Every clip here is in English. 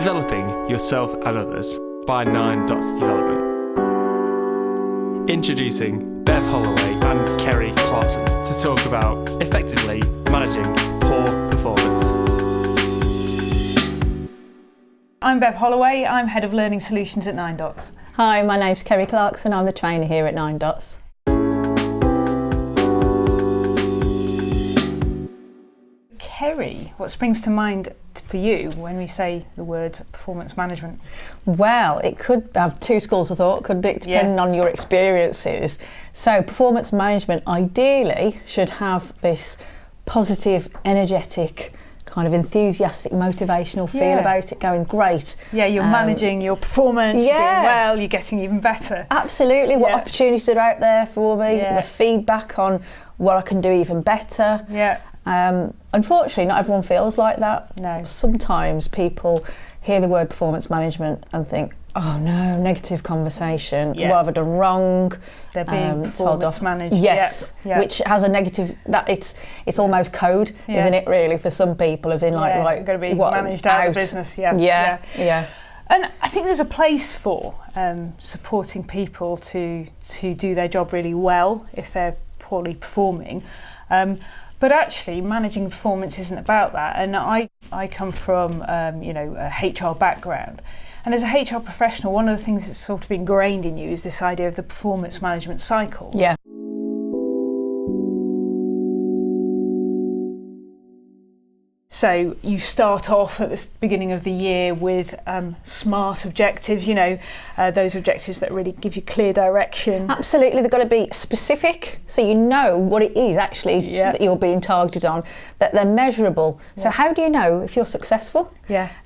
Developing yourself and others by 9 Dots Development. Introducing Bev Holloway and Kerry Clarkson to talk about effectively managing poor performance. I'm Bev Holloway, I'm Head of Learning Solutions at 9 Dots. Hi, my name's Kerry Clarkson, I'm the trainer here at 9 Dots. Kerry, what springs to mind for you when we say the words performance management? Well, it could have two schools of thought, couldn't it, depending on your experiences. So performance management ideally should have this positive, energetic, kind of enthusiastic, motivational feel about it, going great. Yeah, you're managing your performance, you're doing well, you're getting even better. Absolutely, what opportunities are out there for me, the feedback on what I can do even better. Unfortunately, not everyone feels like that. No. Sometimes people hear the word performance management and think, oh no, negative conversation, what have I done wrong? They're being performance managed. Yes, which has a negative, that it's almost code, isn't it really, for some people, of in like, right, you're going to be managed out of business. Yeah. And I think there's a place for supporting people to do their job really well if they're poorly performing. But actually, managing performance isn't about that. And I come from a HR background. And as a HR professional, one of the things that's sort of ingrained in you is this idea of the performance management cycle. Yeah. So you start off at the beginning of the year with SMART objectives, those objectives that really give you clear direction. Absolutely, they've got to be specific, so you know what it is actually that you're being targeted on, that they're measurable. So how do you know if you're successful?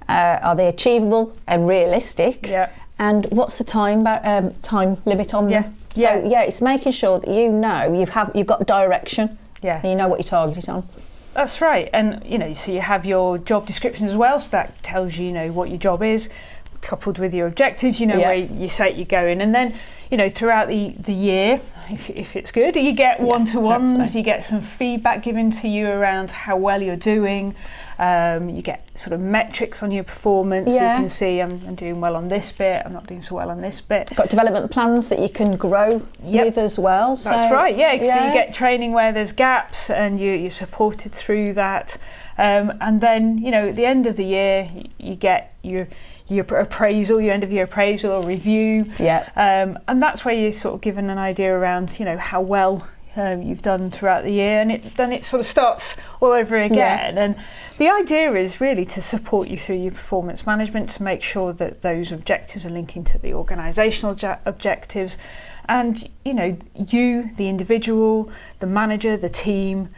Are they achievable and realistic? And what's the time limit on them? So it's making sure that you know you've got direction and you know what you're targeted on. That's right, and so you have your job description as well, so that tells you, what your job is, coupled with your objectives, where you say you're going, and then throughout the year, if it's good, you get one-to-ones, you get some feedback given to you around how well you're doing. You get sort of metrics on your performance. So you can see I'm doing well on this bit, I'm not doing so well on this bit. Got development plans that you can grow with as well. So, that's right, so you get training where there's gaps and you're supported through that. And then, at the end of the year, you get your appraisal, your end of year appraisal or review. And that's where you're sort of given an idea around, how well you've done throughout the year, and then it sort of starts all over again. And the idea is really to support you through your performance management, to make sure that those objectives are linking to the organisational objectives, and you, the individual, the manager, the team,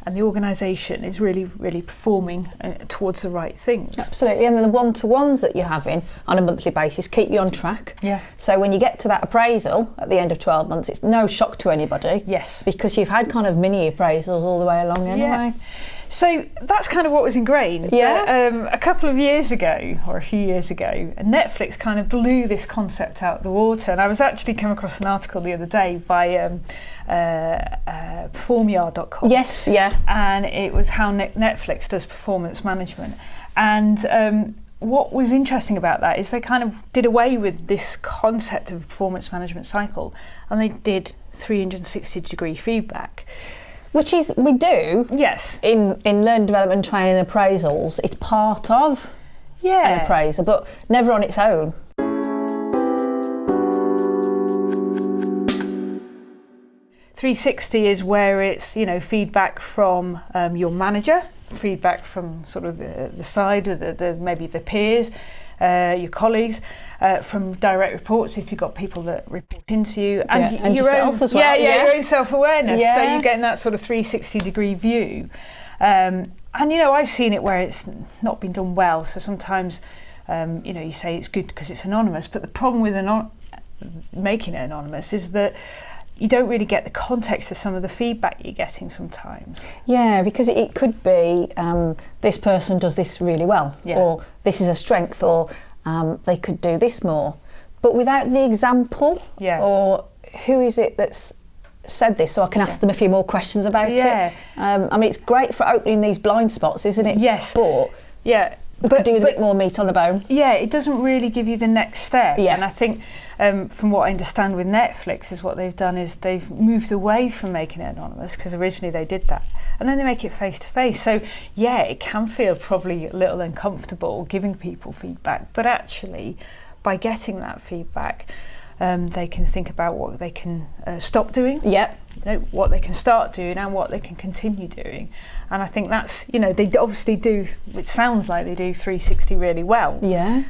and the organisation is really, really performing towards the right things. Absolutely, and then the one-to-ones that you're having on a monthly basis keep you on track. So when you get to that appraisal at the end of 12 months, it's no shock to anybody. Because you've had kind of mini appraisals all the way along anyway. So that's kind of what was ingrained. A couple of years ago, or a few years ago, Netflix kind of blew this concept out of the water. And I was actually come across an article the other day by performyard.com. And it was how Netflix does performance management. And what was interesting about that is they kind of did away with this concept of performance management cycle, and they did 360-degree feedback. Which is, we do, in learning development, training and appraisals. It's part of an appraisal, but never on its own. 360 is where it's, feedback from your manager, feedback from sort of the side, maybe the peers, your colleagues, from direct reports if you've got people that report into you, and your yourself own, as well. Your own self-awareness. So you're getting that sort of 360-degree view. And I've seen it where it's not been done well. So sometimes, you say it's good because it's anonymous, but the problem with making it anonymous is that you don't really get the context of some of the feedback you're getting sometimes. Because it could be this person does this really well, or this is a strength, or they could do this more. But without the example, or who is it that's said this, so I can ask them a few more questions about it. It's great for opening these blind spots, isn't it? But But do with a bit more meat on the bone. Yeah, it doesn't really give you the next step. Yeah. And I think from what I understand with Netflix is what they've done is they've moved away from making it anonymous, because originally they did that. And then they make it face to face. So yeah, it can feel probably a little uncomfortable giving people feedback, but actually by getting that feedback, they can think about what they can stop doing. Yep. What they can start doing and what they can continue doing. And I think that's, they obviously do, it sounds like they do 360 really well. Yeah.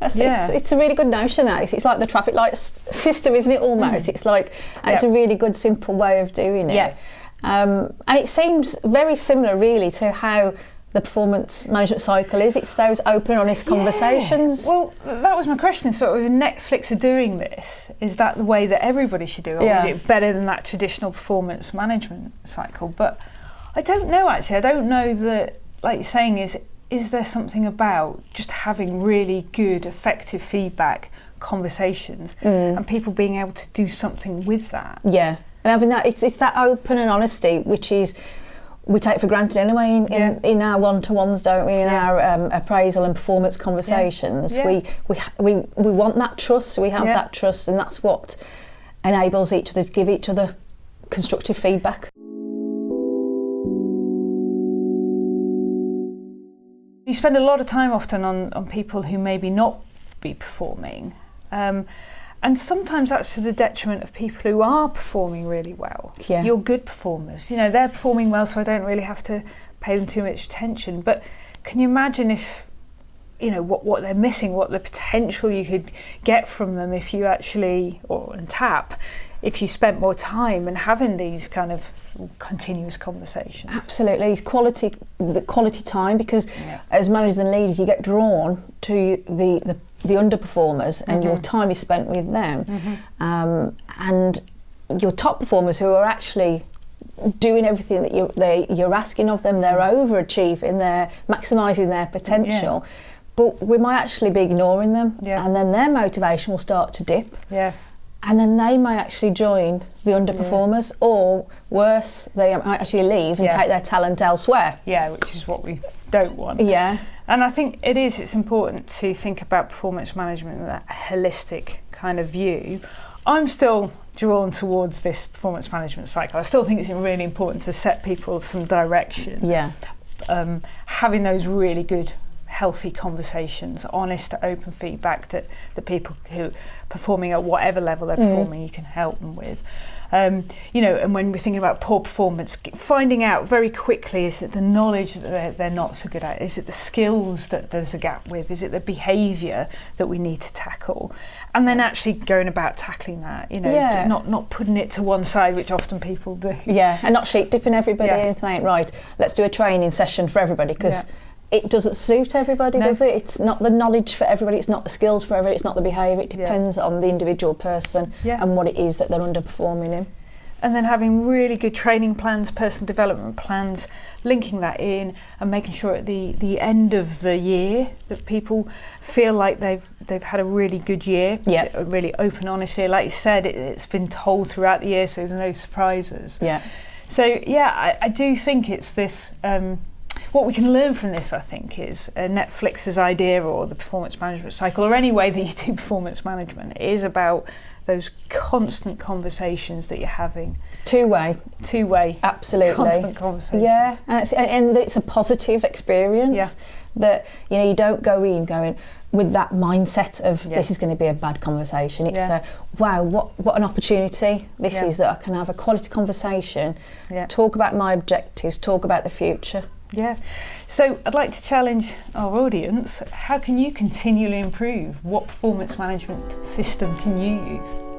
It's a really good notion, that. It's like the traffic light system, isn't it, almost? It's like, it's a really good, simple way of doing it. Yeah. And it seems very similar, really, to how the performance management cycle is. It's those open and honest conversations. Well, that was my question. So if Netflix are doing this, is that the way that everybody should do it? Or is it better than that traditional performance management cycle? But I don't know, actually. I don't know that, like you're saying, is there something about just having really good, effective feedback conversations and people being able to do something with that? Yeah. And having that, it's that open and honesty, which is we take for granted anyway in our one-to-ones, don't we? In our appraisal and performance conversations, we want that trust. So we have that trust, and that's what enables each other to give each other constructive feedback. You spend a lot of time often on people who maybe not be performing. And sometimes that's to the detriment of people who are performing really well. Yeah. You're good performers. They're performing well, so I don't really have to pay them too much attention. But can you imagine if, what they're missing, what the potential you could get from them if you actually, if you spent more time and having these kind of continuous conversations? Absolutely, it's the quality time, because as managers and leaders, you get drawn to the underperformers, and your time is spent with them, and your top performers who are actually doing everything that you're asking of them. They're overachieving, they're maximising their potential, but we might actually be ignoring them, and then their motivation will start to dip. And then they may actually join the underperformers, or worse, they might actually leave and take their talent elsewhere. Yeah, which is what we don't want. Yeah. And I think it's important to think about performance management in that holistic kind of view. I'm still drawn towards this performance management cycle. I still think it's really important to set people some direction. Yeah. Having those really good, healthy conversations, honest, open feedback that the people who are performing at whatever level they're performing, you can help them with. And when we're thinking about poor performance, finding out very quickly, is it the knowledge that they're not so good at? Is it the skills that there's a gap with? Is it the behaviour that we need to tackle? And then actually going about tackling that, not putting it to one side, which often people do. Yeah, and not sheep dipping everybody and saying, right, let's do a training session for everybody, because it doesn't suit everybody, does it? It's not the knowledge for everybody, it's not the skills for everybody, it's not the behaviour. It depends on the individual person and what it is that they're underperforming in. And then having really good training plans, personal development plans, linking that in and making sure at the end of the year that people feel like they've had a really good year, a really open, honest year. Like you said, it's been told throughout the year, so there's no surprises. Yeah. So I do think it's this. What we can learn from this, I think, is Netflix's idea, or the performance management cycle, or any way that you do performance management, is about those constant conversations that you're having. Two-way. Absolutely. Constant conversations. Yeah, and it's a positive experience that, you don't go in going with that mindset of this is going to be a bad conversation. It's wow, what an opportunity this is, that I can have a quality conversation, talk about my objectives, talk about the future. Yeah. So I'd like to challenge our audience. How can you continually improve? What performance management system can you use?